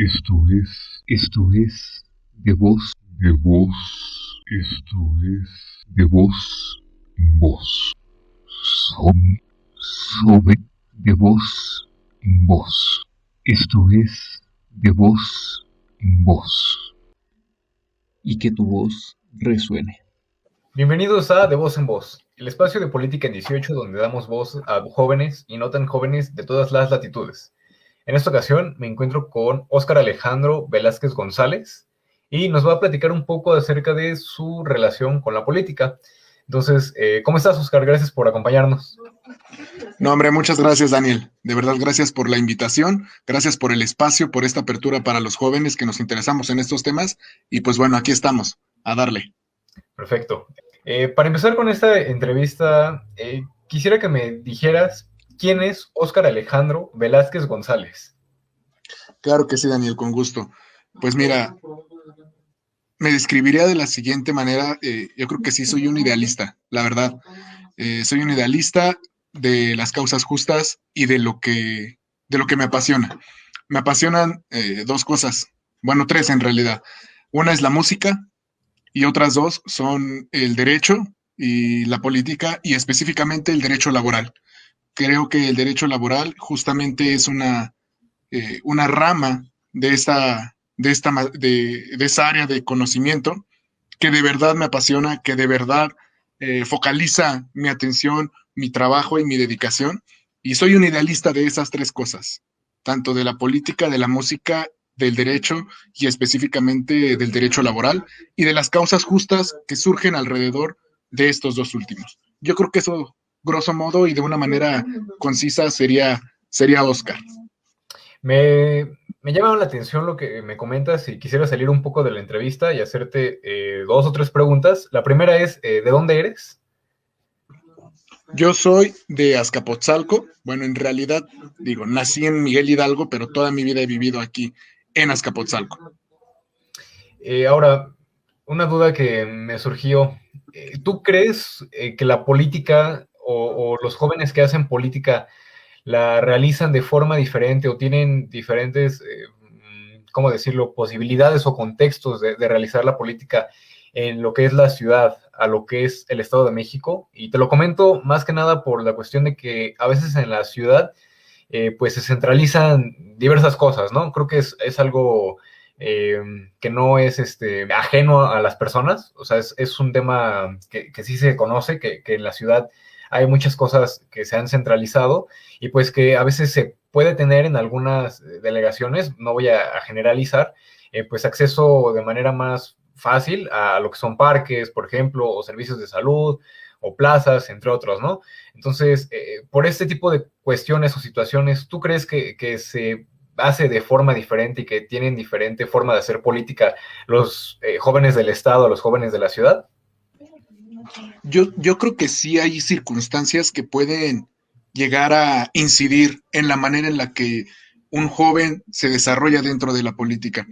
Esto es de voz, esto es de voz en voz. Son, sobre de voz en voz. Esto es de voz en voz. Y que tu voz resuene. Bienvenidos a De Voz en Voz, el espacio de política en 18 donde damos voz a jóvenes y no tan jóvenes de todas las latitudes. En esta ocasión me encuentro con Óscar Alejandro Velázquez González y nos va a platicar un poco acerca de su relación con la política. Entonces, ¿cómo estás, Óscar? Gracias por acompañarnos. No, hombre, muchas gracias, Daniel. De verdad, gracias por la invitación, gracias por el espacio, por esta apertura para los jóvenes que nos interesamos en estos temas. Y pues bueno, aquí estamos, a darle. Perfecto. Para empezar con esta entrevista, quisiera que me dijeras quién es Óscar Alejandro Velázquez González. Claro que sí, Daniel, con gusto. Pues mira, me describiría de la siguiente manera. Yo creo que sí soy un idealista, la verdad. Soy un idealista de las causas justas y de lo que me apasiona. Me apasionan dos cosas, bueno, tres en realidad. Una es la música y otras dos son el derecho y la política, y específicamente el derecho laboral. Creo que el derecho laboral justamente es una rama de esa área de conocimiento que de verdad me apasiona, que de verdad focaliza mi atención, mi trabajo y mi dedicación. Y soy un idealista de esas tres cosas, tanto de la política, de la música, del derecho y específicamente del derecho laboral y de las causas justas que surgen alrededor de estos dos últimos. Yo creo que eso, grosso modo y de una manera concisa, sería Óscar. Me llama la atención lo que me comentas y quisiera salir un poco de la entrevista y hacerte dos o tres preguntas. La primera es, ¿de dónde eres? Yo soy de Azcapotzalco. Bueno, en realidad, digo, nací en Miguel Hidalgo, pero toda mi vida he vivido aquí en Azcapotzalco. Ahora, una duda que me surgió. ¿Tú crees que la política o los jóvenes que hacen política la realizan de forma diferente o tienen diferentes, ¿cómo decirlo?, posibilidades o contextos de realizar la política en lo que es la ciudad a lo que es el Estado de México? Y te lo comento más que nada por la cuestión de que a veces en la ciudad pues se centralizan diversas cosas, ¿no? Creo que es algo que no es ajeno a las personas, o sea, es un tema que sí se conoce, que en la ciudad hay muchas cosas que se han centralizado y pues que a veces se puede tener en algunas delegaciones, no voy a generalizar, pues acceso de manera más fácil a lo que son parques, por ejemplo, o servicios de salud, o plazas, entre otros, ¿no? Entonces, por este tipo de cuestiones o situaciones, ¿tú crees que se hace de forma diferente y que tienen diferente forma de hacer política los jóvenes del Estado, los jóvenes de la ciudad? Yo creo que sí hay circunstancias que pueden llegar a incidir en la manera en la que un joven se desarrolla dentro de la política.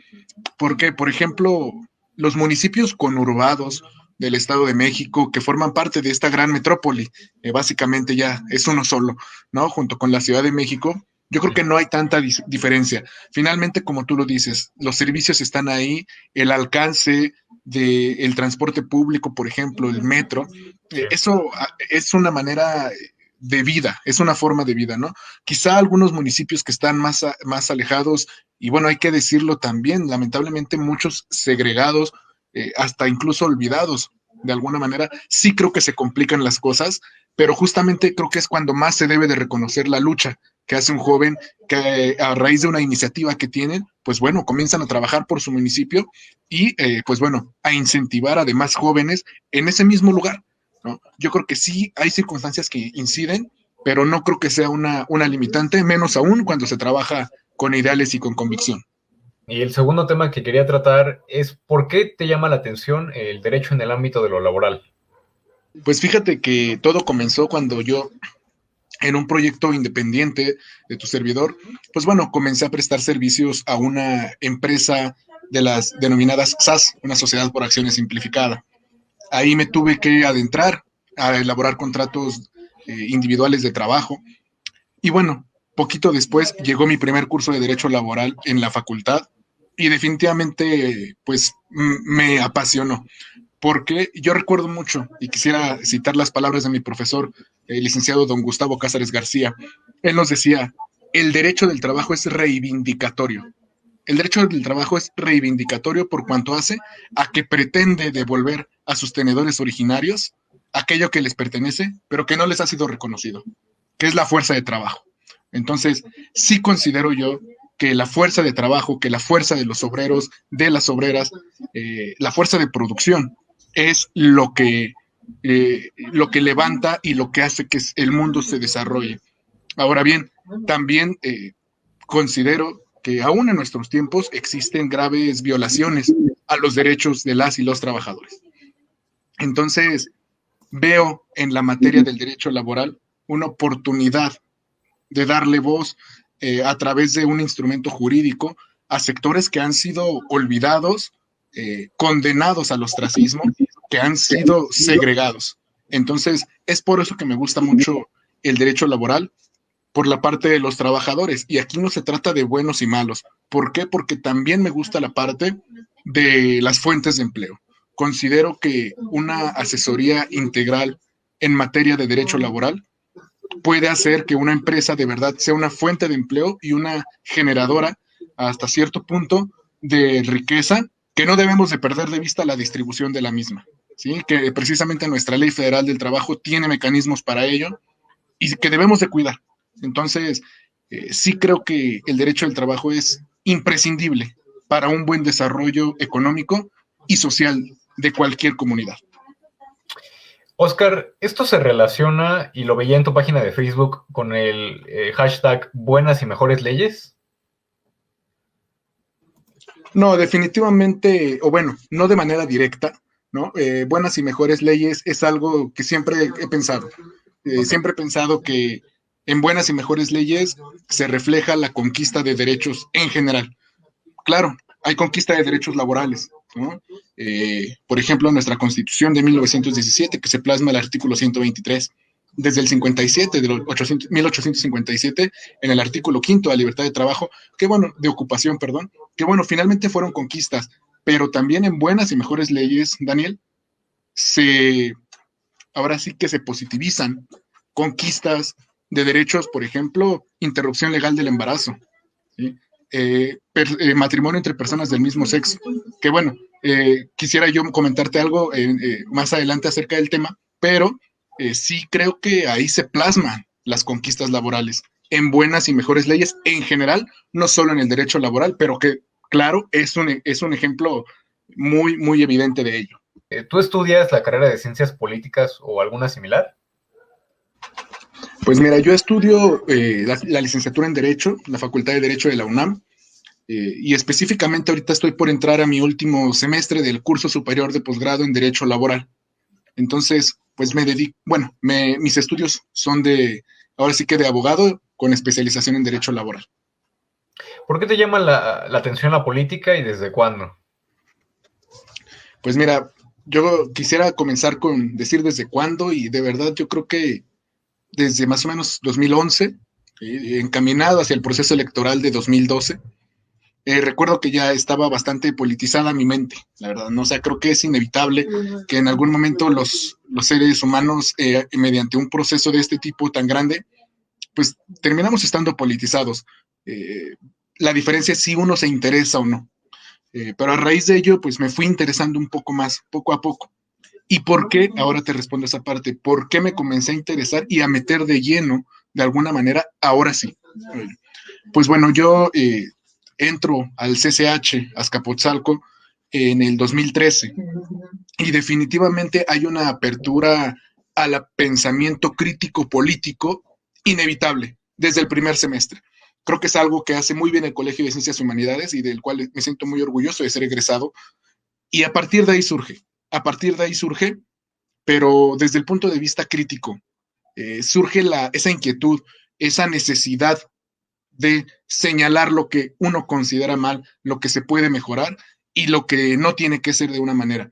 Porque, por ejemplo, los municipios conurbados del Estado de México, que forman parte de esta gran metrópoli, básicamente ya es uno solo, ¿no? Junto con la Ciudad de México, yo creo que no hay tanta diferencia. Finalmente, como tú lo dices, los servicios están ahí, el alcance del transporte público, por ejemplo, el metro, eso es una manera de vida, es una forma de vida, ¿no? Quizá algunos municipios que están más alejados, y bueno, hay que decirlo también, lamentablemente muchos segregados, hasta incluso olvidados de alguna manera, sí creo que se complican las cosas, pero justamente creo que es cuando más se debe de reconocer la lucha que hace un joven que a raíz de una iniciativa que tienen, pues bueno, comienzan a trabajar por su municipio y pues bueno, a incentivar a demás jóvenes en ese mismo lugar, ¿no? Yo creo que sí hay circunstancias que inciden, pero no creo que sea una limitante, menos aún cuando se trabaja con ideales y con convicción. Y el segundo tema que quería tratar es ¿por qué te llama la atención el derecho en el ámbito de lo laboral? Pues fíjate que todo comenzó cuando yo, en un proyecto independiente de tu servidor, pues bueno, comencé a prestar servicios a una empresa de las denominadas SAS, una sociedad por acciones simplificada. Ahí me tuve que adentrar a elaborar contratos individuales de trabajo. Y bueno, poquito después llegó mi primer curso de Derecho Laboral en la facultad. y definitivamente pues me apasionó, porque yo recuerdo mucho y quisiera citar las palabras de mi profesor, el licenciado don Gustavo Cázares García. Él nos decía, el derecho del trabajo es reivindicatorio. El derecho del trabajo es reivindicatorio por cuanto hace a que pretende devolver a sus tenedores originarios aquello que les pertenece, pero que no les ha sido reconocido, que es la fuerza de trabajo. Entonces, sí considero yo que la fuerza de trabajo, que la fuerza de los obreros, de las obreras, la fuerza de producción es lo que levanta y lo que hace que el mundo se desarrolle. Ahora bien, también considero que aún en nuestros tiempos existen graves violaciones a los derechos de las y los trabajadores. Entonces, veo en la materia del derecho laboral una oportunidad de darle voz a través de un instrumento jurídico a sectores que han sido olvidados, condenados al ostracismo, que han sido segregados. Entonces, es por eso que me gusta mucho el derecho laboral, por la parte de los trabajadores. Y aquí no se trata de buenos y malos. ¿Por qué? Porque también me gusta la parte de las fuentes de empleo. Considero que una asesoría integral en materia de derecho laboral puede hacer que una empresa de verdad sea una fuente de empleo y una generadora hasta cierto punto de riqueza, que no debemos de perder de vista la distribución de la misma, ¿sí? Que precisamente nuestra Ley Federal del Trabajo tiene mecanismos para ello y que debemos de cuidar. Entonces, sí creo que el derecho al trabajo es imprescindible para un buen desarrollo económico y social de cualquier comunidad. Oscar, esto se relaciona, y lo veía en tu página de Facebook, con el hashtag Buenas y Mejores Leyes. No, definitivamente, o bueno, no de manera directa, ¿no? Buenas y mejores leyes es algo que siempre he pensado. Siempre he pensado que en buenas y mejores leyes se refleja la conquista de derechos en general. Claro, hay conquista de derechos laborales, ¿no? Por ejemplo, nuestra Constitución de 1917, que se plasma el artículo 123, desde el 57, de 1857, en el artículo 5 de la libertad de trabajo, de ocupación, perdón, que finalmente fueron conquistas, pero también en buenas y mejores leyes, Daniel, ahora sí que se positivizan conquistas de derechos, por ejemplo, interrupción legal del embarazo, ¿sí? Matrimonio entre personas del mismo sexo, que quisiera yo comentarte algo más adelante acerca del tema, pero sí creo que ahí se plasman las conquistas laborales en buenas y mejores leyes en general, no solo en el derecho laboral, pero que, claro, es un ejemplo muy, muy evidente de ello. ¿Tú estudias la carrera de Ciencias Políticas o alguna similar? Pues mira, yo estudio la licenciatura en Derecho, la Facultad de Derecho de la UNAM, y específicamente ahorita estoy por entrar a mi último semestre del curso superior de posgrado en Derecho Laboral. Entonces, pues me dedico, mis estudios son ahora sí que de abogado con especialización en Derecho Laboral. ¿Por qué te llama la atención la política y desde cuándo? Pues mira, yo quisiera comenzar con decir desde cuándo, y de verdad yo creo que desde más o menos 2011, encaminado hacia el proceso electoral de 2012. Recuerdo que ya estaba bastante politizada mi mente, la verdad, ¿no? O sea, creo que es inevitable que en algún momento los seres humanos, mediante un proceso de este tipo tan grande, pues terminamos estando politizados. La diferencia es si uno se interesa o no. Pero a raíz de ello, pues me fui interesando un poco más, poco a poco. ¿Y por qué? Ahora te respondo esa parte. ¿Por qué me comencé a interesar y a meter de lleno, de alguna manera, ahora sí? Pues yo entro al CCH Azcapotzalco en el 2013 y definitivamente hay una apertura al pensamiento crítico político inevitable desde el primer semestre. Creo que es algo que hace muy bien el Colegio de Ciencias y Humanidades y del cual me siento muy orgulloso de ser egresado. Y a partir de ahí surge, pero desde el punto de vista crítico, surge esa inquietud, esa necesidad de señalar lo que uno considera mal, lo que se puede mejorar y lo que no tiene que ser de una manera.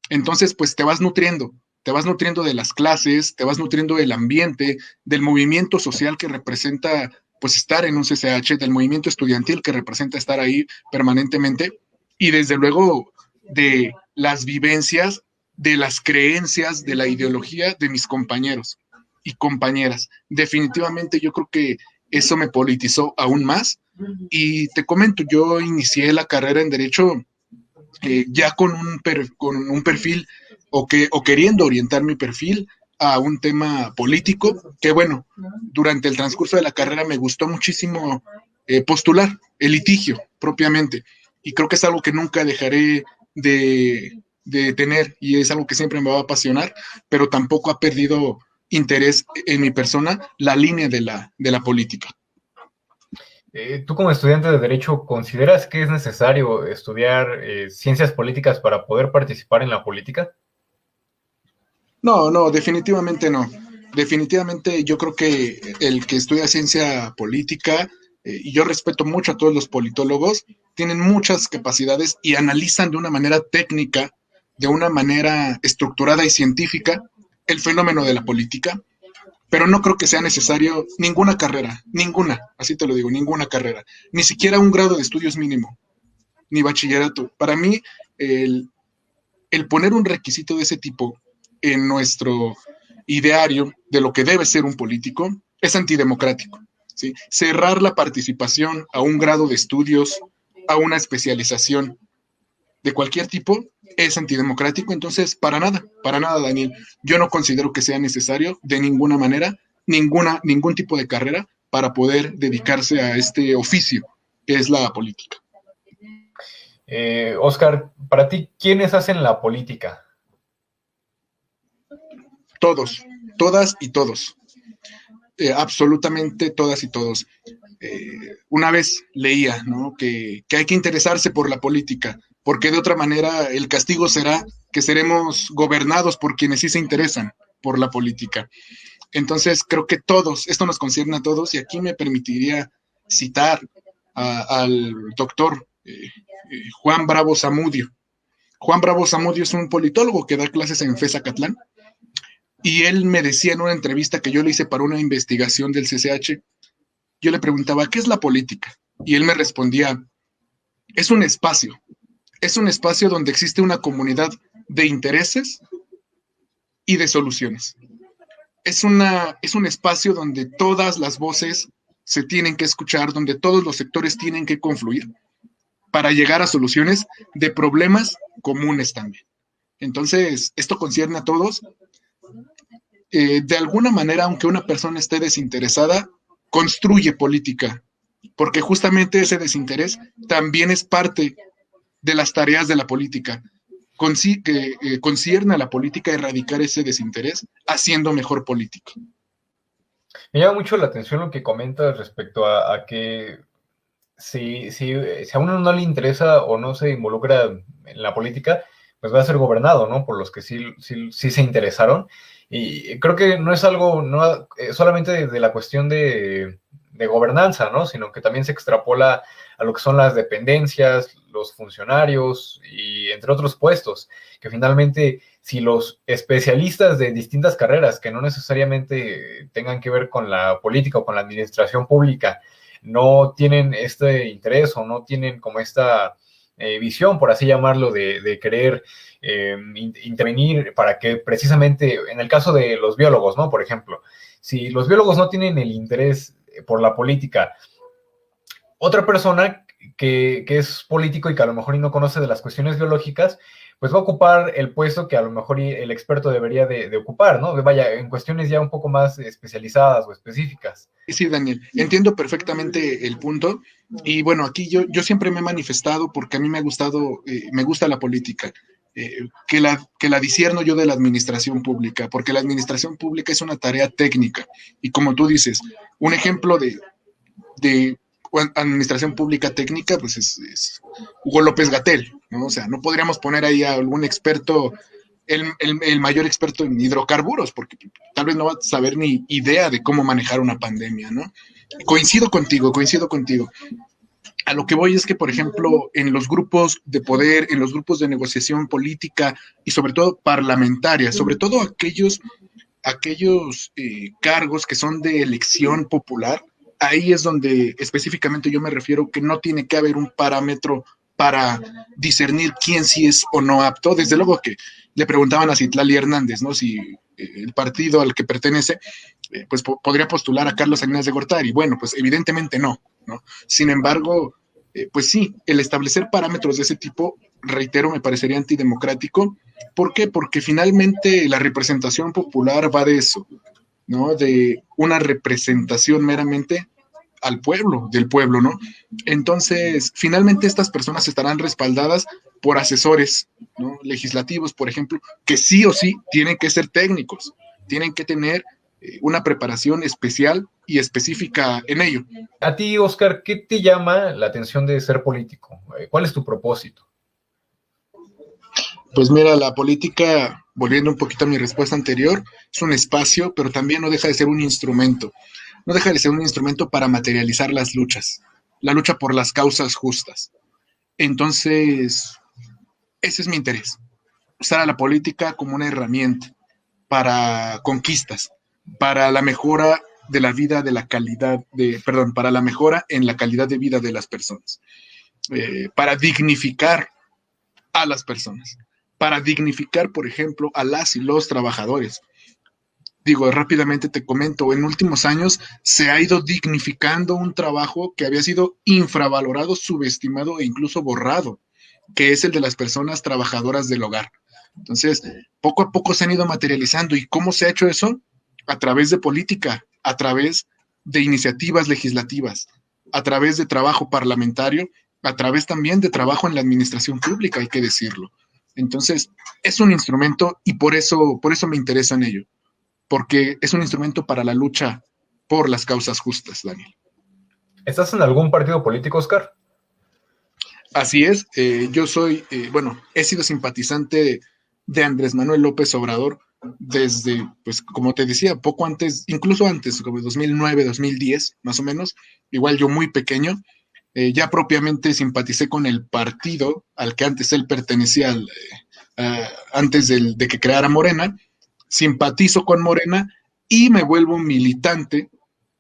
Entonces, pues te vas nutriendo de las clases, te vas nutriendo del ambiente, del movimiento social que representa pues estar en un CCH, del movimiento estudiantil que representa estar ahí permanentemente, y desde luego de las vivencias, de las creencias, de la ideología de mis compañeros y compañeras. Definitivamente yo creo que eso me politizó aún más. Y te comento, yo inicié la carrera en Derecho ya con un perfil o queriendo orientar mi perfil a un tema político, que bueno, durante el transcurso de la carrera me gustó muchísimo postular el litigio propiamente, y creo que es algo que nunca dejaré de tener, y es algo que siempre me va a apasionar, pero tampoco ha perdido interés en mi persona la línea de la política. ¿Tú como estudiante de Derecho consideras que es necesario estudiar ciencias políticas para poder participar en la política? No, no, definitivamente no. Definitivamente yo creo que el que estudia ciencia política, y yo respeto mucho a todos los politólogos, tienen muchas capacidades y analizan de una manera técnica, de una manera estructurada y científica el fenómeno de la política, pero no creo que sea necesario ninguna carrera, ninguna, así te lo digo, ninguna carrera, ni siquiera un grado de estudios mínimo, ni bachillerato. Para mí, el, el poner un requisito de ese tipo en nuestro ideario de lo que debe ser un político es antidemocrático. ¿Sí? Cerrar la participación a un grado de estudios, a una especialización de cualquier tipo, es antidemocrático. Entonces, para nada, Daniel. Yo no considero que sea necesario de ninguna manera, ningún tipo de carrera para poder dedicarse a este oficio que es la política. Oscar, para ti, ¿quiénes hacen la política? Todos, todas y todos. Absolutamente todas y todos. Una vez leía, ¿no?, que hay que interesarse por la política, porque de otra manera el castigo será que seremos gobernados por quienes sí se interesan por la política. Entonces creo que todos, esto nos concierne a todos, y aquí me permitiría citar al doctor Juan Bravo Zamudio. Juan Bravo Zamudio es un politólogo que da clases en FES Acatlán, y él me decía en una entrevista que yo le hice para una investigación del CCH, yo le preguntaba, ¿qué es la política? Y él me respondía, es un espacio donde existe una comunidad de intereses y de soluciones. Es un espacio donde todas las voces se tienen que escuchar, donde todos los sectores tienen que confluir para llegar a soluciones de problemas comunes también. Entonces, esto concierne a todos. De alguna manera, aunque una persona esté desinteresada, construye política, porque justamente ese desinterés también es parte de las tareas de la política. Que concierne a la política erradicar ese desinterés haciendo mejor política. Me llama mucho la atención lo que comentas respecto a que si a uno no le interesa o no se involucra en la política, pues va a ser gobernado, ¿no? Por los que sí se interesaron. Y creo que no es algo no, solamente de la cuestión de gobernanza, ¿no? Sino que también se extrapola a lo que son las dependencias, los funcionarios y entre otros puestos, que finalmente si los especialistas de distintas carreras que no necesariamente tengan que ver con la política o con la administración pública no tienen este interés o no tienen como esta visión, por así llamarlo, de querer intervenir para que precisamente, en el caso de los biólogos, ¿no? Por ejemplo, si los biólogos no tienen el interés por la política, otra persona que es político y que a lo mejor no conoce de las cuestiones biológicas, pues va a ocupar el puesto que a lo mejor el experto debería de ocupar, ¿no? Vaya, en cuestiones ya un poco más especializadas o específicas. Sí, Daniel, entiendo perfectamente el punto. Y bueno, aquí yo siempre me he manifestado porque a mí me ha gustado, me gusta la política, que la discierno yo de la administración pública, porque la administración pública es una tarea técnica. Y como tú dices, un ejemplo de administración pública técnica, pues es Hugo López-Gatell, ¿no? O sea, no podríamos poner ahí a algún experto, el mayor experto en hidrocarburos, porque tal vez no va a saber ni idea de cómo manejar una pandemia, ¿no? Coincido contigo. A lo que voy es que, por ejemplo, en los grupos de poder, en los grupos de negociación política y sobre todo parlamentaria, sobre todo aquellos cargos que son de elección popular, ahí es donde específicamente yo me refiero que no tiene que haber un parámetro para discernir quién sí es o no apto. Desde luego que le preguntaban a Citlali Hernández, ¿no? Si el partido al que pertenece, pues podría postular a Carlos Salinas de Gortari. Bueno, pues evidentemente no, ¿no? Sin embargo, pues sí, el establecer parámetros de ese tipo, reitero, me parecería antidemocrático. ¿Por qué? Porque finalmente la representación popular va de eso, ¿no? De una representación meramente al pueblo, del pueblo, ¿no? Entonces, finalmente estas personas estarán respaldadas por asesores, ¿no? Legislativos, por ejemplo, que sí o sí tienen que ser técnicos, tienen que tener una preparación especial y específica en ello. A ti, Oscar, ¿qué te llama la atención de ser político? ¿Cuál es tu propósito? Pues mira, la política, volviendo un poquito a mi respuesta anterior, es un espacio, pero también no deja de ser un instrumento. No deja de ser un instrumento para materializar las luchas, la lucha por las causas justas. Entonces, ese es mi interés, usar a la política como una herramienta para conquistas, para la mejora de la vida, de la calidad, para la mejora en la calidad de vida de las personas, para dignificar a las personas, para dignificar, por ejemplo, a las y los trabajadores. Digo, rápidamente te comento, en últimos años se ha ido dignificando un trabajo que había sido infravalorado, subestimado e incluso borrado, que es el de las personas trabajadoras del hogar. Entonces, poco a poco se han ido materializando. ¿Y cómo se ha hecho eso? A través de política, a través de iniciativas legislativas, a través de trabajo parlamentario, a través también de trabajo en la administración pública, hay que decirlo. Entonces, es un instrumento y por eso me interesa en ello, porque es un instrumento para la lucha por las causas justas, Daniel. ¿Estás en algún partido político, Oscar? Así es, yo soy, he sido simpatizante de Andrés Manuel López Obrador desde, pues como te decía, poco antes, incluso antes, como 2009, 2010, más o menos, igual yo muy pequeño, ya propiamente simpaticé con el partido al que antes él pertenecía, antes de que creara Morena, simpatizo con Morena y me vuelvo militante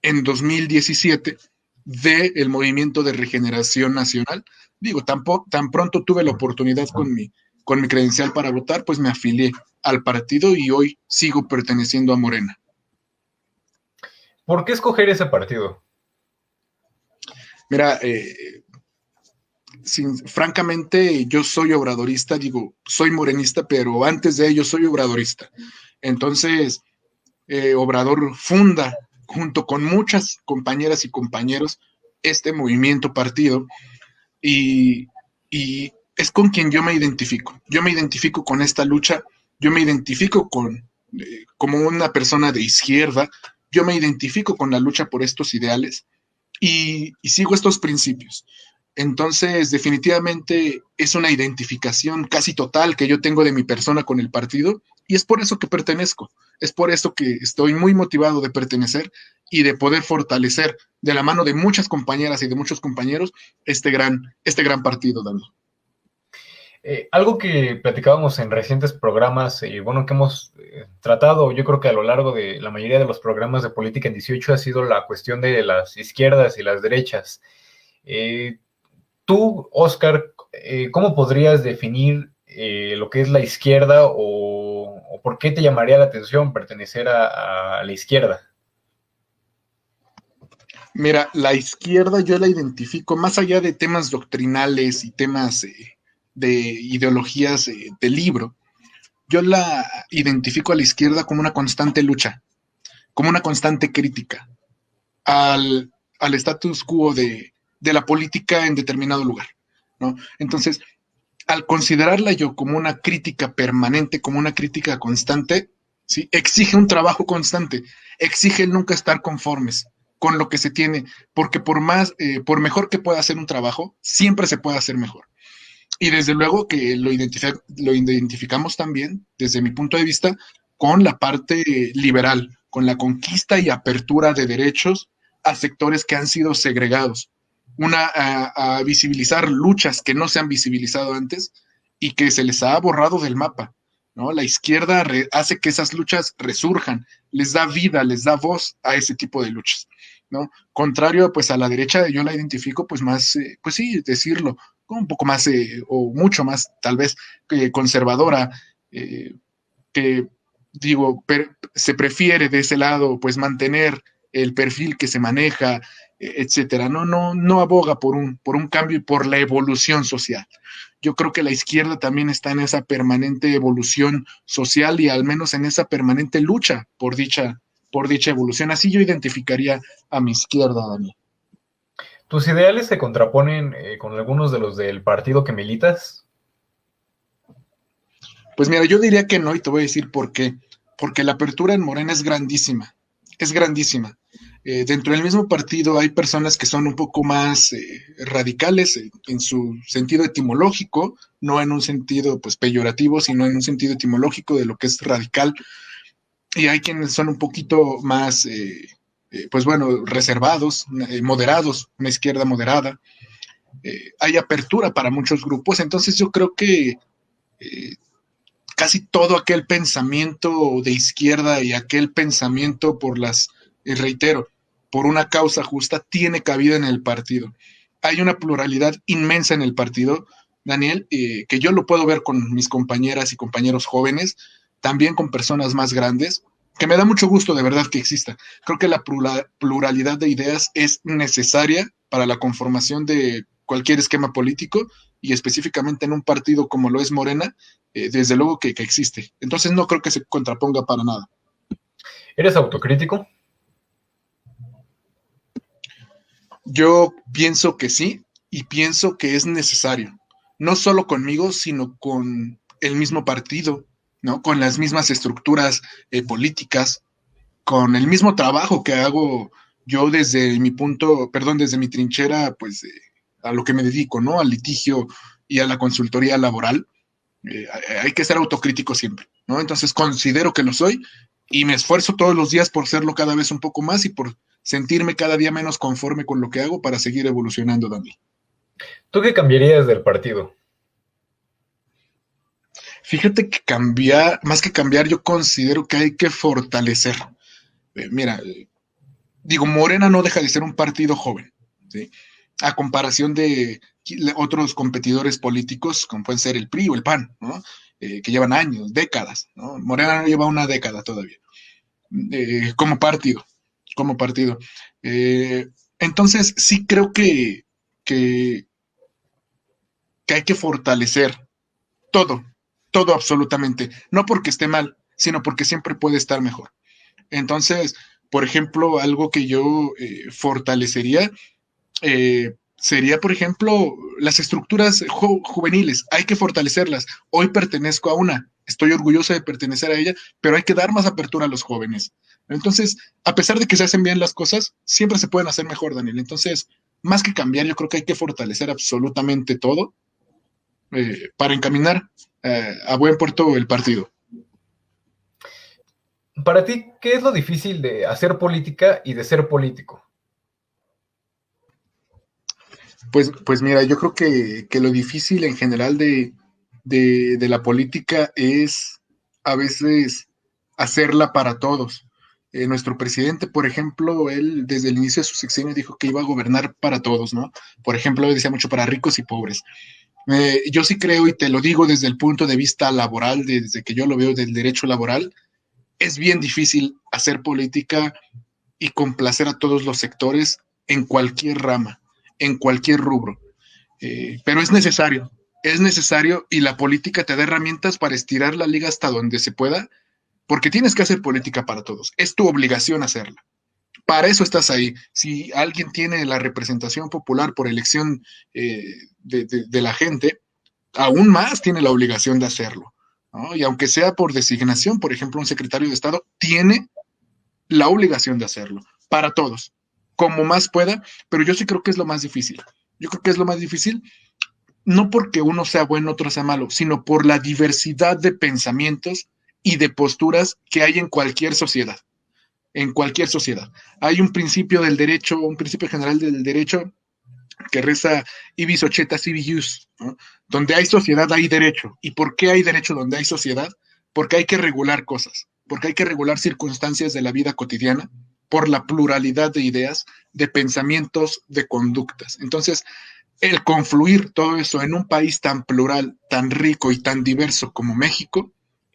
en 2017 del Movimiento de Regeneración Nacional. Digo, tan pronto tuve la oportunidad con mi credencial para votar, pues me afilié al partido y hoy sigo perteneciendo a Morena. ¿Por qué escoger ese partido? Mira, francamente yo soy obradorista, digo, soy morenista, pero antes de ello soy obradorista. Entonces, Obrador funda, junto con muchas compañeras y compañeros, este movimiento partido y, y es con quien yo me identifico. Yo me identifico con esta lucha, yo me identifico como una persona de izquierda, yo me identifico con la lucha por estos ideales y sigo estos principios. Entonces, definitivamente es una identificación casi total que yo tengo de mi persona con el partido y es por eso que pertenezco, es por eso que estoy muy motivado de pertenecer y de poder fortalecer de la mano de muchas compañeras y de muchos compañeros este gran partido, Dani. Algo que platicábamos en recientes programas, que hemos tratado, yo creo que a lo largo de la mayoría de los programas de política en 18 ha sido la cuestión de las izquierdas y las derechas. Tú, Oscar, ¿cómo podrías definir lo que es la izquierda o por qué te llamaría la atención pertenecer a la izquierda? Mira, la izquierda yo la identifico más allá de temas doctrinales y temas de ideologías de libro. Yo la identifico a la izquierda como una constante lucha, como una constante crítica al status quo de la política en determinado lugar, ¿no? Entonces, al considerarla yo como una crítica permanente, como una crítica constante, ¿sí? Exige un trabajo constante, exige el nunca estar conformes con lo que se tiene, porque por mejor que pueda hacer un trabajo, siempre se puede hacer mejor. Y desde luego que lo identificamos también, desde mi punto de vista, con la parte liberal, con la conquista y apertura de derechos a sectores que han sido segregados, a visibilizar luchas que no se han visibilizado antes y que se les ha borrado del mapa, ¿no? La izquierda hace que esas luchas resurjan, les da vida, les da voz a ese tipo de luchas. ¿no? Contrario, pues a la derecha yo la identifico pues más, pues sí, decirlo, un poco más o mucho más tal vez conservadora, que digo, se prefiere de ese lado pues mantener el perfil que se maneja, etcétera. No aboga por un cambio y por la evolución social. Yo creo que la izquierda también está en esa permanente evolución social y al menos en esa permanente lucha por dicha evolución. Así yo identificaría a mi izquierda, Dani. ¿Tus ideales se contraponen con algunos de los del partido que militas? Pues mira, yo diría que no y te voy a decir por qué. Porque la apertura en Morena es grandísima, es grandísima. Dentro del mismo partido hay personas que son un poco más radicales en su sentido etimológico, no en un sentido pues peyorativo, sino en un sentido etimológico de lo que es radical. Y hay quienes son un poquito más, pues bueno, reservados, moderados, una izquierda moderada. Hay apertura para muchos grupos, entonces yo creo que eh, casi todo aquel pensamiento de izquierda y aquel pensamiento por reitero, por una causa justa, tiene cabida en el partido. Hay una pluralidad inmensa en el partido, Daniel, que yo lo puedo ver con mis compañeras y compañeros jóvenes, también con personas más grandes, que me da mucho gusto de verdad que exista. Creo que la pluralidad de ideas es necesaria para la conformación de cualquier esquema político y específicamente en un partido como lo es Morena, desde luego que existe. Entonces no creo que se contraponga para nada. ¿Eres autocrítico? Yo pienso que sí y pienso que es necesario, no solo conmigo, sino con el mismo partido, ¿no? Con las mismas estructuras políticas, con el mismo trabajo que hago yo desde mi punto, perdón, desde mi trinchera, pues a lo que me dedico, ¿no? Al litigio y a la consultoría laboral. Hay que ser autocrítico siempre, ¿no? Entonces considero que lo soy y me esfuerzo todos los días por serlo cada vez un poco más y por sentirme cada día menos conforme con lo que hago para seguir evolucionando, Dani. ¿Tú qué cambiarías del partido? Fíjate que cambiar, más que cambiar, yo considero que hay que fortalecer. Mira, digo, Morena no deja de ser un partido joven, ¿sí? A comparación de otros competidores políticos, como pueden ser el PRI o el PAN, ¿no? Que llevan años, décadas, ¿no? Morena no lleva una década todavía, como partido, como partido. Entonces, sí creo que, que hay que fortalecer todo, todo absolutamente, no porque esté mal, sino porque siempre puede estar mejor. Entonces, por ejemplo, algo que yo fortalecería sería, por ejemplo, las estructuras juveniles. Hay que fortalecerlas. Hoy pertenezco a una, estoy orgulloso de pertenecer a ella, pero hay que dar más apertura a los jóvenes. Entonces, a pesar de que se hacen bien las cosas, siempre se pueden hacer mejor, Daniel. Entonces, más que cambiar, yo creo que hay que fortalecer absolutamente todo para encaminar a buen puerto el partido. Para ti, ¿qué es lo difícil de hacer política y de ser político? Pues mira, yo creo que lo difícil en general de la política es a veces hacerla para todos. Nuestro presidente, por ejemplo, él desde el inicio de su sexenio dijo que iba a gobernar para todos, ¿no? Por ejemplo, decía mucho para ricos y pobres. Yo sí creo, y te lo digo desde el punto de vista laboral, desde que yo lo veo del derecho laboral, es bien difícil hacer política y complacer a todos los sectores en cualquier rama, en cualquier rubro. Pero es necesario y la política te da herramientas para estirar la liga hasta donde se pueda, porque tienes que hacer política para todos. Es tu obligación hacerla. Para eso estás ahí. Si alguien tiene la representación popular por elección de la gente, aún más tiene la obligación de hacerlo, ¿no? Y aunque sea por designación, por ejemplo, un secretario de Estado tiene la obligación de hacerlo, para todos, como más pueda, pero yo sí creo que es lo más difícil. Yo creo que es lo más difícil, no porque uno sea bueno, otro sea malo, sino por la diversidad de pensamientos y de posturas que hay en cualquier sociedad. En cualquier sociedad. Hay un principio del derecho, un principio general del derecho que reza ibis ocheta sibi ius, ¿no? Donde hay sociedad hay derecho. ¿Y por qué hay derecho donde hay sociedad? Porque hay que regular cosas, porque hay que regular circunstancias de la vida cotidiana, por la pluralidad de ideas, de pensamientos, de conductas. Entonces, el confluir todo eso en un país tan plural, tan rico y tan diverso como México,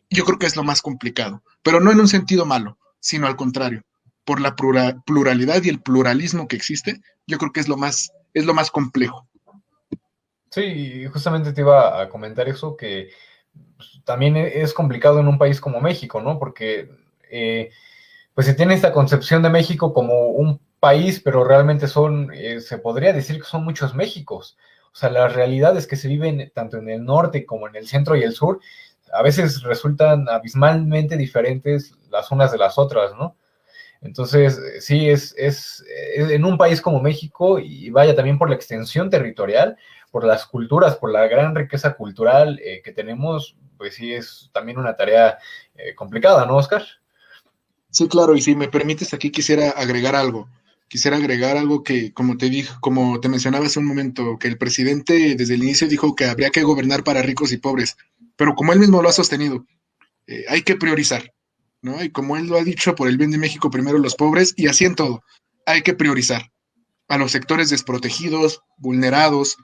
yo creo que es lo más complicado, pero no en un sentido malo, sino al contrario, por la pluralidad y el pluralismo que existe, yo creo que es lo más complejo. Sí, justamente te iba a comentar eso, que pues, también es complicado en un país como México, ¿no? Porque pues se tiene esta concepción de México como un país, pero realmente se podría decir que son muchos Méxicos. O sea, las realidades que se viven tanto en el norte como en el centro y el sur, a veces resultan abismalmente diferentes las unas de las otras, ¿no? Entonces, sí, es en un país como México, y vaya también por la extensión territorial, por las culturas, por la gran riqueza cultural que tenemos, pues sí es también una tarea complicada, ¿no, Oscar? Sí, claro, y si me permites, aquí quisiera agregar algo. Quisiera agregar algo que, como te dije, como te mencionaba hace un momento, que el presidente desde el inicio dijo que habría que gobernar para ricos y pobres, pero como él mismo lo ha sostenido, hay que priorizar, ¿no? Y como él lo ha dicho, por el bien de México, primero los pobres, y así en todo, hay que priorizar a los sectores desprotegidos, vulnerados,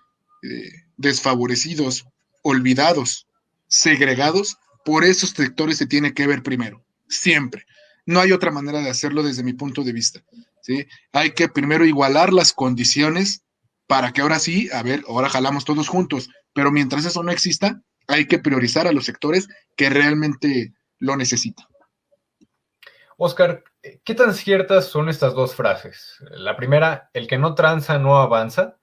desfavorecidos, olvidados, segregados. Por esos sectores se tiene que ver primero, siempre. No hay otra manera de hacerlo desde mi punto de vista, ¿sí? Hay que primero igualar las condiciones para que ahora sí, a ver, ahora jalamos todos juntos, pero mientras eso no exista, hay que priorizar a los sectores que realmente lo necesitan. Oscar, ¿qué tan ciertas son estas dos frases? La primera, el que no tranza no avanza,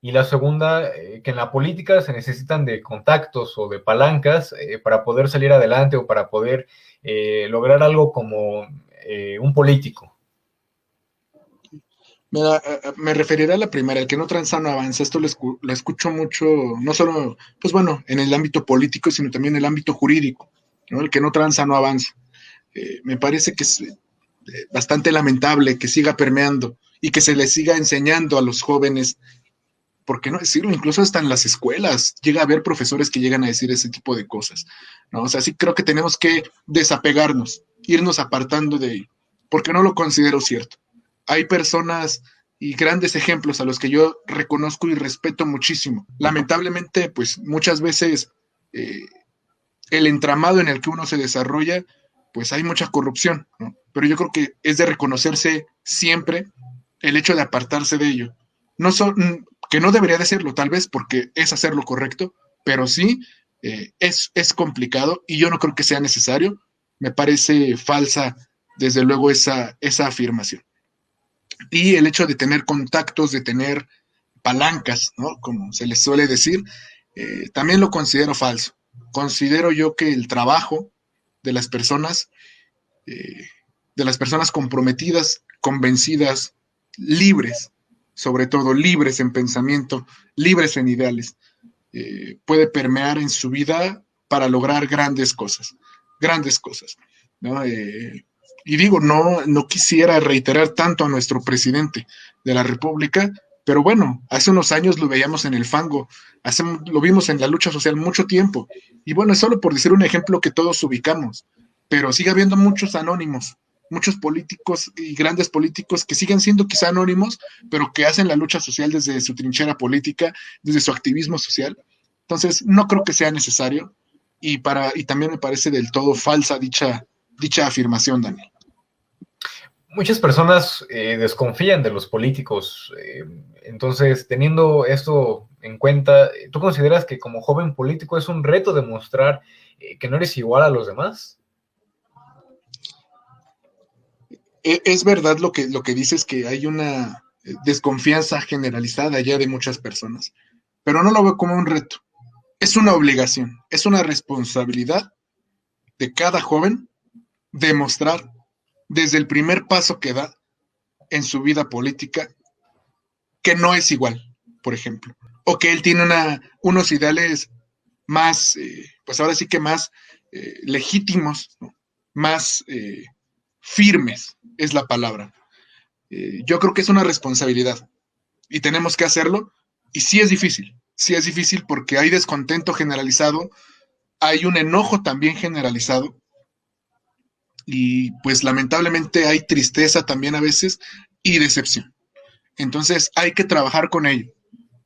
y la segunda, que en la política se necesitan de contactos o de palancas para poder salir adelante o para poder lograr algo como un político. Me referiré a la primera, el que no tranza no avanza. Esto lo escucho mucho, no solo, pues bueno, en el ámbito político, sino también en el ámbito jurídico, ¿no? El que no tranza no avanza. Me parece que es bastante lamentable que siga permeando y que se le siga enseñando a los jóvenes, ¿por qué no decirlo? Incluso hasta en las escuelas llega a haber profesores que llegan a decir ese tipo de cosas, ¿no? O sea, sí creo que tenemos que desapegarnos, irnos apartando de ello, porque no lo considero cierto. Hay personas y grandes ejemplos a los que yo reconozco y respeto muchísimo. Lamentablemente, pues muchas veces eh, el entramado en el que uno se desarrolla, pues hay mucha corrupción, ¿no? Pero yo creo que es de reconocerse siempre el hecho de apartarse de ello. No son, que no debería de serlo, tal vez, porque es hacer lo correcto, pero sí es complicado y yo no creo que sea necesario. Me parece falsa, desde luego, esa afirmación. Y el hecho de tener contactos, de tener palancas, ¿no? Como se les suele decir, también lo considero falso. Considero yo que el trabajo de eh, de las personas comprometidas, convencidas, libres, sobre todo libres en pensamiento, libres en ideales, puede permear en su vida para lograr grandes cosas, ¿no? Y digo, no quisiera reiterar tanto a nuestro presidente de la República, pero bueno, hace unos años lo veíamos en el fango, lo vimos en la lucha social mucho tiempo, y bueno, es solo por decir un ejemplo que todos ubicamos, pero sigue habiendo muchos anónimos, muchos políticos y grandes políticos que siguen siendo quizá anónimos, pero que hacen la lucha social desde su trinchera política, desde su activismo social. Entonces, no creo que sea necesario y también me parece del todo falsa dicha afirmación, Daniel. Muchas personas desconfían de los políticos, entonces teniendo esto en cuenta, ¿tú consideras que como joven político es un reto demostrar que no eres igual a los demás? Es verdad lo que dices, que hay una desconfianza generalizada ya de muchas personas, pero no lo veo como un reto. Es una obligación, es una responsabilidad de cada joven demostrar desde el primer paso que da en su vida política que no es igual, por ejemplo, o que él tiene unos ideales más, pues ahora sí que más legítimos, ¿no? Más firmes, es la palabra. Yo creo que es una responsabilidad y tenemos que hacerlo, y sí es difícil porque hay descontento generalizado, hay un enojo también generalizado, y pues lamentablemente hay tristeza también a veces y decepción. Entonces hay que trabajar con ello.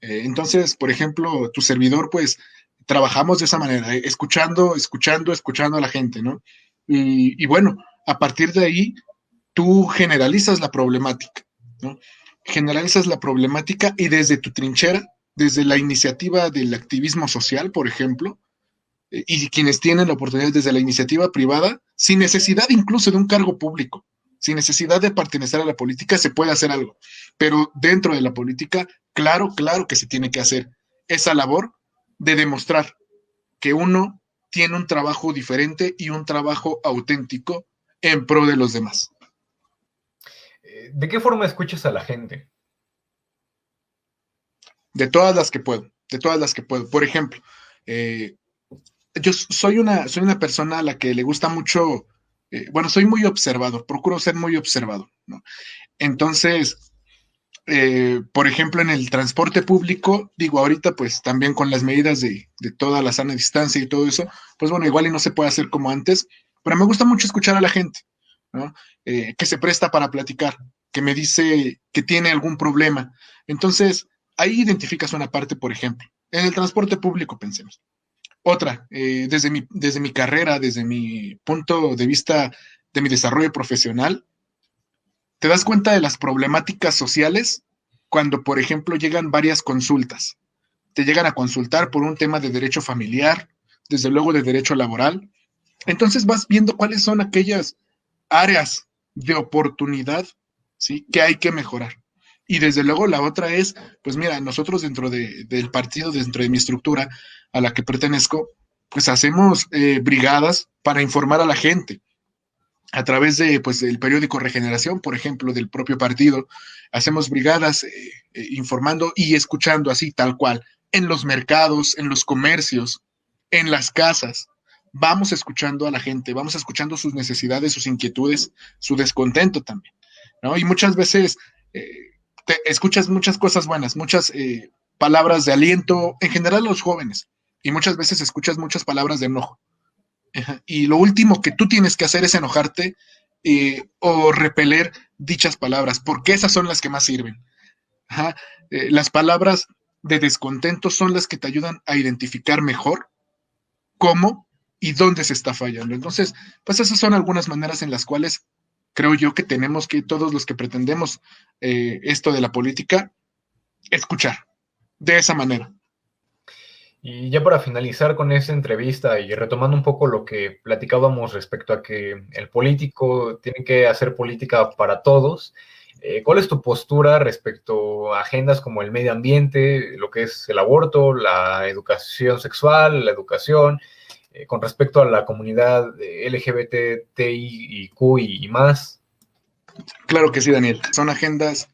Entonces, por ejemplo, tu servidor, pues trabajamos de esa manera, escuchando a la gente, ¿no? Y bueno, a partir de ahí, tú generalizas la problemática, ¿no? Generalizas la problemática y desde tu trinchera, desde la iniciativa del activismo social, por ejemplo, y quienes tienen la oportunidad desde la iniciativa privada, sin necesidad incluso de un cargo público, sin necesidad de pertenecer a la política, se puede hacer algo. Pero dentro de la política, claro que se tiene que hacer esa labor de demostrar que uno tiene un trabajo diferente y un trabajo auténtico en pro de los demás. ¿De qué forma escuchas a la gente? De todas las que puedo, de todas las que puedo. Por ejemplo, yo soy una persona a la que le gusta mucho, bueno, soy muy observador, procuro ser muy observador, ¿no? Entonces, por ejemplo, en el transporte público, digo, ahorita pues también con las medidas de toda la sana distancia y todo eso, pues bueno, igual y no se puede hacer como antes, pero me gusta mucho escuchar a la gente, ¿no? Que se presta para platicar, que me dice que tiene algún problema. Entonces, ahí identificas una parte, por ejemplo. En el transporte público, pensemos. Otra, desde mi carrera, desde mi punto de vista de mi desarrollo profesional, te das cuenta de las problemáticas sociales cuando, por ejemplo, llegan varias consultas. Te llegan a consultar por un tema de derecho familiar, desde luego de derecho laboral. Entonces vas viendo cuáles son aquellas áreas de oportunidad, ¿sí?, que hay que mejorar. Y desde luego la otra es, pues mira, nosotros del partido, dentro de mi estructura a la que pertenezco, pues hacemos brigadas para informar a la gente a través de, pues, del periódico Regeneración, por ejemplo, del propio partido. Hacemos brigadas informando y escuchando así, tal cual, en los mercados, en los comercios, en las casas. Vamos escuchando a la gente, vamos escuchando sus necesidades, sus inquietudes, su descontento también, ¿no? Y muchas veces te escuchas muchas cosas buenas, muchas palabras de aliento, en general a los jóvenes, y muchas veces escuchas muchas palabras de enojo. Y lo último que tú tienes que hacer es enojarte o repeler dichas palabras, porque esas son las que más sirven. Ajá. Las palabras de descontento son las que te ayudan a identificar mejor cómo y dónde se está fallando. Entonces, pues esas son algunas maneras en las cuales creo yo que tenemos que, todos los que pretendemos esto de la política, escuchar de esa manera. Y ya para finalizar con esta entrevista y retomando un poco lo que platicábamos respecto a que el político tiene que hacer política para todos, ¿cuál es tu postura respecto a agendas como el medio ambiente, lo que es el aborto, la educación sexual, la educación, con respecto a la comunidad LGBTIQ y más? Claro que sí, Daniel. Son agendas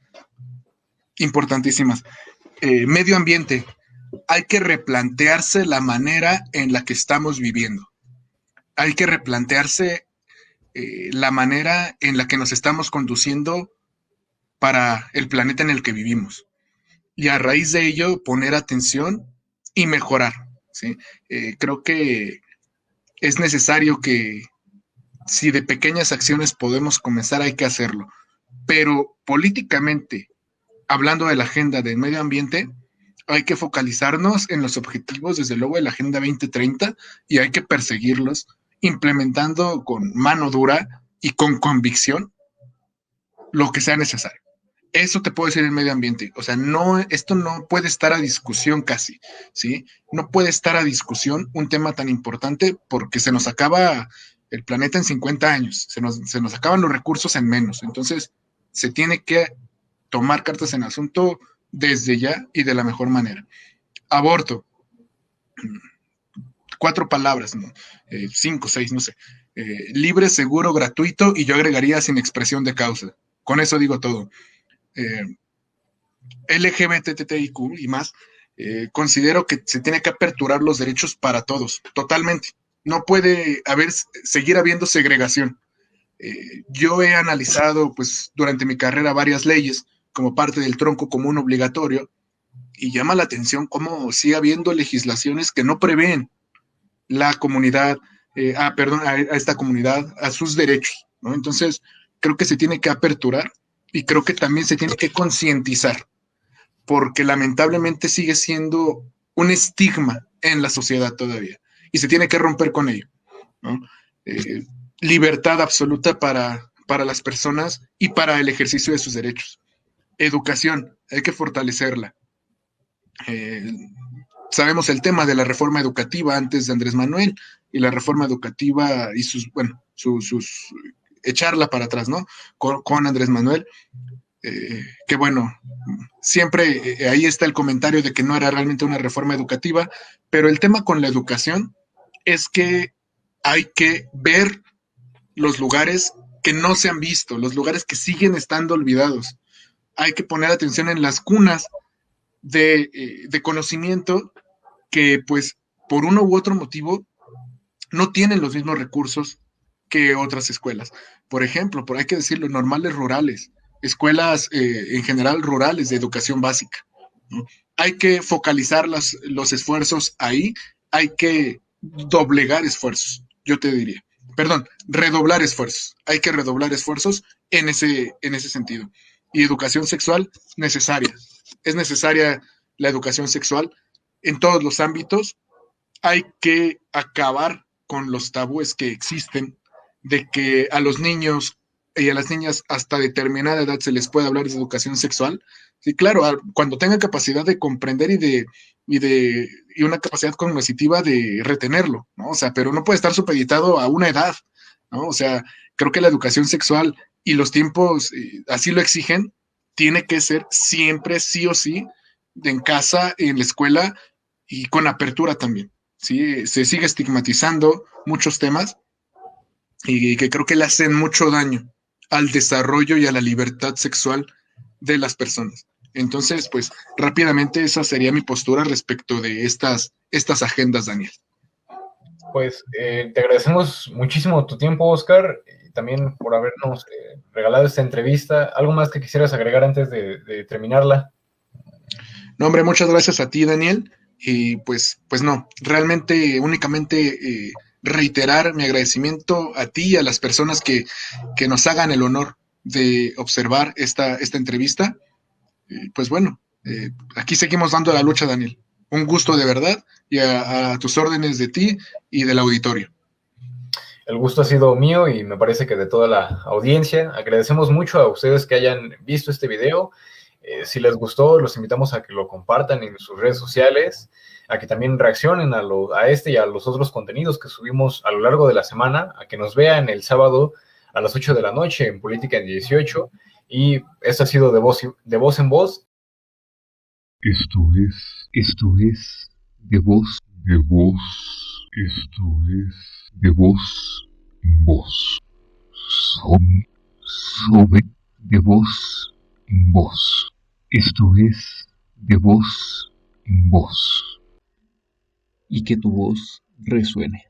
importantísimas. Medio ambiente. Hay que replantearse la manera en la que estamos viviendo. Hay que replantearse la manera en la que nos estamos conduciendo para el planeta en el que vivimos. Y a raíz de ello, poner atención y mejorar, ¿sí? Creo que es necesario que, si de pequeñas acciones podemos comenzar, hay que hacerlo. Pero políticamente, hablando de la agenda del medio ambiente, hay que focalizarnos en los objetivos, desde luego, de la Agenda 2030, y hay que perseguirlos, implementando con mano dura y con convicción lo que sea necesario. Eso te puedo decir en medio ambiente. O sea, no, esto no puede estar a discusión casi, ¿sí? No puede estar a discusión un tema tan importante, porque se nos acaba el planeta en 50 años, se nos acaban los recursos en menos. Entonces, se tiene que tomar cartas en asunto desde ya y de la mejor manera. Aborto. 4 palabras, ¿no? 5, 6, no sé. Libre, seguro, gratuito, y yo agregaría sin expresión de causa. Con eso digo todo. LGBTTIQ y más, considero que se tiene que aperturar los derechos para todos, totalmente. No puede seguir habiendo segregación. Yo he analizado, pues, durante mi carrera varias leyes como parte del tronco común obligatorio, y llama la atención cómo sigue habiendo legislaciones que no prevén la comunidad a esta comunidad, a sus derechos, ¿no? Entonces, creo que se tiene que aperturar y creo que también se tiene que concientizar, porque lamentablemente sigue siendo un estigma en la sociedad todavía y se tiene que romper con ello, ¿no? Libertad absoluta para las personas y para el ejercicio de sus derechos. Educación, hay que fortalecerla. Sabemos el tema de la reforma educativa antes de Andrés Manuel y la reforma educativa y echarla para atrás, ¿no? Con Andrés Manuel, que bueno, siempre ahí está el comentario de que no era realmente una reforma educativa, pero el tema con la educación es que hay que ver los lugares que no se han visto, los lugares que siguen estando olvidados. Hay que poner atención en las cunas de conocimiento que pues por uno u otro motivo no tienen los mismos recursos que otras escuelas. Por ejemplo, hay que decirlo, normales rurales, escuelas en general rurales de educación básica, ¿no? Hay que focalizar los esfuerzos ahí, hay que doblegar esfuerzos, yo te diría. Perdón, redoblar esfuerzos. Hay que redoblar esfuerzos en ese sentido. Y educación sexual, necesaria. Es necesaria la educación sexual en todos los ámbitos. Hay que acabar con los tabúes que existen de que a los niños y a las niñas hasta determinada edad se les puede hablar de educación sexual. Sí, claro, cuando tengan capacidad de comprender y una capacidad cognitiva de retenerlo, ¿no? O sea, pero no puede estar supeditado a una edad, ¿no? O sea, creo que la educación sexual y los tiempos así lo exigen, tiene que ser siempre, sí o sí, en casa, en la escuela y con apertura también. ¿Sí? Se sigue estigmatizando muchos temas y que creo que le hacen mucho daño al desarrollo y a la libertad sexual de las personas. Entonces, pues rápidamente esa sería mi postura respecto de estas agendas, Daniel. Pues te agradecemos muchísimo tu tiempo, Oscar, y también por habernos regalado esta entrevista. ¿Algo más que quisieras agregar antes de terminarla? No, hombre, muchas gracias a ti, Daniel. Y pues no, realmente únicamente reiterar mi agradecimiento a ti y a las personas que nos hagan el honor de observar esta entrevista. Pues bueno, aquí seguimos dando la lucha, Daniel. Un gusto de verdad y a tus órdenes de ti y del auditorio. El gusto ha sido mío y me parece que de toda la audiencia. Agradecemos mucho a ustedes que hayan visto este video. Si les gustó, los invitamos a que lo compartan en sus redes sociales, a que también reaccionen a este y a los otros contenidos que subimos a lo largo de la semana, a que nos vean el sábado a las 8 de la noche en Política en 18. Y esto ha sido de voz en voz. Esto es de voz, esto es de voz en voz. Soben de voz en voz. Esto es de voz en voz. Y que tu voz resuene.